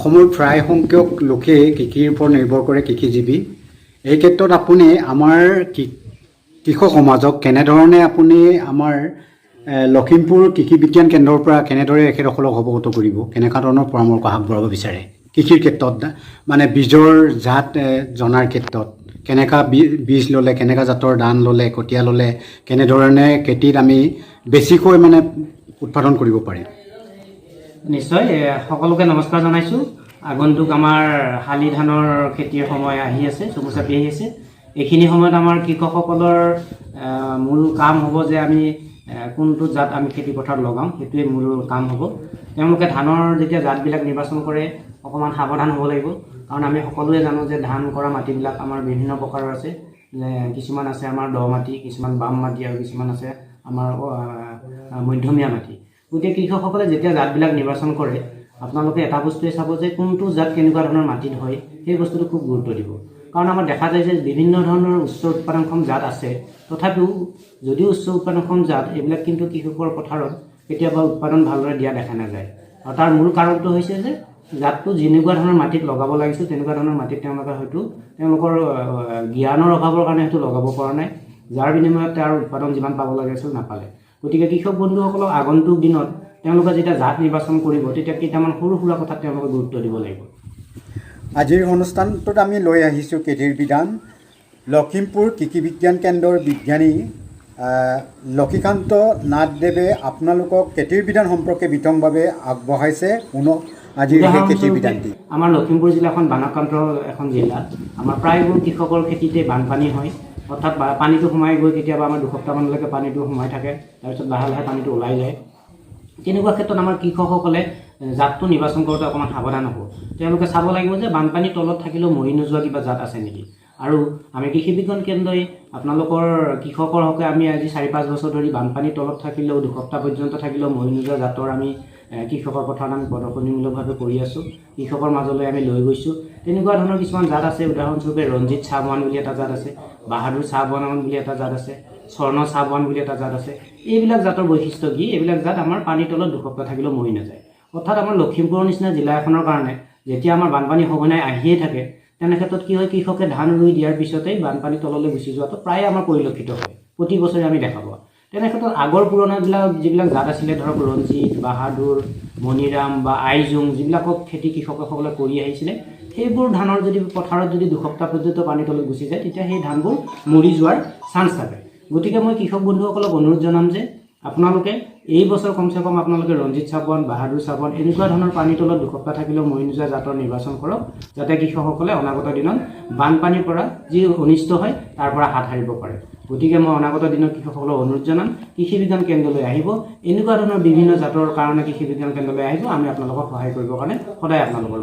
অসমৰ প্ৰায় সংখ্যক লোকে কৃষিৰ ওপৰত নিৰ্ভৰ কৰে, কৃষিজীৱী। এই ক্ষেত্ৰত আপুনি আমাৰ কৃষক সমাজক কেনেধৰণে আপুনি আমাৰ লখিমপুৰ কৃষি বিজ্ঞান কেন্দ্ৰৰ পৰা কেনেদৰে এখেতসকলক অৱগত কৰিব, কেনেকুৱা ধৰণৰ পৰামৰ্শ আগবঢ়াব বিচাৰে কৃষিৰ ক্ষেত্ৰত, মানে বীজৰ জাত জনাৰ ক্ষেত্ৰত কেনেকুৱা বীজ ল'লে, কেনেকুৱা জাতৰ ধান ল'লে, কঠীয়া ল'লে কেনেধৰণে খেতিত আমি বেছিকৈ মানে উৎপাদন কৰিব পাৰিম? নিশ্চয়, সকলোকে নমস্কাৰ জনাইছোঁ। আগন্তুক আমাৰ শালি ধানৰ খেতিৰ সময় আহি আছে, চকু চাপি আহি আছে। এইখিনি সময়ত আমাৰ কৃষকসকলৰ মূল কাম হ'ব যে আমি কোনটো জাত আমি খেতি পথাৰত লগাওঁ, সেইটোৱে মূল কাম হ'ব। তেওঁলোকে ধানৰ যেতিয়া জাতবিলাক নিৰ্বাচন কৰে অকণমান সাৱধান হ'ব লাগিব, কাৰণ আমি সকলোৱে জানো যে ধান কৰা মাটিবিলাক আমাৰ বিভিন্ন প্ৰকাৰৰ আছে। কিছুমান আছে আমাৰ দ মাটি, কিছুমান বাম মাটি, আৰু কিছুমান আছে আমাৰ মধ্যমীয়া মাটি। গতিকে কৃষকসকলে যেতিয়া জাতবিলাক নিৰ্বাচন কৰে আপোনালোকে এটা বস্তুৱে চাব যে কোনটো জাত কেনেকুৱা ধৰণৰ মাটিত হয়, সেই বস্তুটো খুব গুৰুত্ব দিব। কাৰণ আমাৰ দেখা যায় যে বিভিন্ন ধৰণৰ উচ্চ উৎপাদনক্ষম জাত আছে, তথাপিও যদিও উচ্চ উৎপাদনক্ষম জাত এইবিলাক কিন্তু কৃষকৰ পথাৰত কেতিয়াবা উৎপাদন ভালদৰে দিয়া দেখা নাযায়। আৰু তাৰ মূল কাৰণটো হৈছে যে জাতটো যেনেকুৱা ধৰণৰ মাটিত লগাব লাগিছিল তেনেকুৱা ধৰণৰ মাটিত তেওঁলোকে হয়তো তেওঁলোকৰ জ্ঞানৰ অভাৱৰ কাৰণে হয়তো লগাব পৰা নাই, যাৰ বিনিময়ত তাৰ উৎপাদন যিমান পাব লাগিছিল নাপালে। গতিকে কৃষক বন্ধুসকলক আগন্তুক দিনত তেওঁলোকে যেতিয়া জাত নিৰ্বাচন কৰিব তেতিয়া কেইটামান সৰু সুৰা কথাত তেওঁলোকে গুৰুত্ব দিব লাগিব। আজিৰ অনুষ্ঠানটোত আমি লৈ আহিছোঁ খেতিৰ বিধান। লখিমপুৰ কৃষি বিজ্ঞান কেন্দ্ৰৰ বিজ্ঞানী লক্ষীকান্ত নাথদেৱে আপোনালোকক খেতিৰ বিধান সম্পৰ্কে বিতংভাৱে আগবঢ়াইছে। পুনৰ আজিৰ সেই খেতিৰ বিধানটি। আমাৰ লখিমপুৰ জিলাখন বানাক্ৰান্ত এখন জিলা। আমাৰ প্ৰায়বোৰ কৃষকৰ খেতিতে বানপানী হয়, অৰ্থাৎ পানীটো সোমাই গৈ কেতিয়াবা আমাৰ দুসপ্তাহমানলৈকে পানীটো সোমাই থাকে, তাৰপিছত লাহে লাহে পানীটো ওলাই যায়। তেনেকুৱা ক্ষেত্ৰত আমাৰ কৃষকসকলে জাতটো নিৰ্বাচন কৰোঁতে অকণমান সাৱধান হ'ব। তেওঁলোকে চাব লাগিব যে বানপানীৰ তলত থাকিলেও মৰি নোযোৱা কিবা জাত আছে নেকি। আৰু আমি কৃষি বিজ্ঞান কেন্দ্ৰই আপোনালোকৰ কৃষকৰ হকে আমি আজি 4-5 বছৰ ধৰি বানপানীৰ তলত থাকিলেও দুসপ্তাহ পৰ্যন্ত থাকিলেও মৰি নোযোৱা জাতৰ আমি কৃষকৰ পথাৰত আমি প্ৰদৰ্শনীমূলকভাৱে কৰি আছোঁ, কৃষকৰ মাজলৈ আমি লৈ গৈছোঁ। তেনেকুৱা ধৰণৰ কিছুমান জাত আছে, উদাহৰণস্বৰূপে ৰঞ্জিত চাহ1 বুলি এটা জাত আছে, বাহাদুৰ চাহ1 বুলি এটা জাত আছে, স্বৰ্ণ চাহ1 বুলি এটা জাত আছে। এইবিলাক জাতৰ বৈশিষ্ট্য কি? এইবিলাক জাত আমাৰ পানীৰ তলত দুসপ্তাহ থাকিলেও মৰি নাযায়। অৰ্থাৎ আমাৰ লখিমপুৰৰ নিচিনা জিলা এখনৰ কাৰণে যেতিয়া আমাৰ বানপানী সঘনাই আহিয়ে থাকে তেনে ক্ষেত্ৰত কি হয়, কৃষকে ধান ৰুই দিয়াৰ পিছতেই বানপানী তললৈ গুচি যোৱাটো প্ৰায় আমাৰ পৰিলক্ষিত হয়, প্ৰতি বছৰে আমি দেখা পাওঁ। তেনে ক্ষেত্ৰত আগৰ পুৰণাবিলাক যিবিলাক জাত আছিলে, ধৰক ৰঞ্জিত, বাহাদুৰ, মণিৰাম বা আইজোং, যিবিলাকক খেতি কৃষকসকলে কৰি আহিছিলে, সেইবোৰ ধানৰ যদি পথাৰত যদি দুসপ্তাহ পৰ্যন্ত পানী তলত গুচি যায় তেতিয়া সেই ধানবোৰ মৰি যোৱাৰ চান্স থাকে। গতিকে মই কৃষক বন্ধুসকলক অনুৰোধ জনাম যে আপোনালোকে এই বছৰ কমচে কম আপোনালোকে ৰঞ্জিত চাহ1, বাহাদুৰ চাহ1 এনেকুৱা ধৰণৰ পানীৰ তলত দুসপ্তাহ থাকিলেও মৰি নোযোৱা জাতৰ নিৰ্বাচন কৰক, যাতে কৃষকসকলে অনাগত দিনত বানপানীৰ পৰা যি অনিষ্ট হয় তাৰ পৰা হাত সাৰিব পাৰে। গতিকে মই অনাগত দিনত কৃষকসকলক অনুৰোধ জনাম, কৃষি বিজ্ঞান কেন্দ্ৰলৈ আহিব, এনেকুৱা ধৰণৰ বিভিন্ন জাতৰ কাৰণে কৃষি বিজ্ঞান কেন্দ্ৰলৈ আহিব। আমি আপোনালোকক সহায় কৰিবৰ কাৰণে সদায় আপোনালোকৰ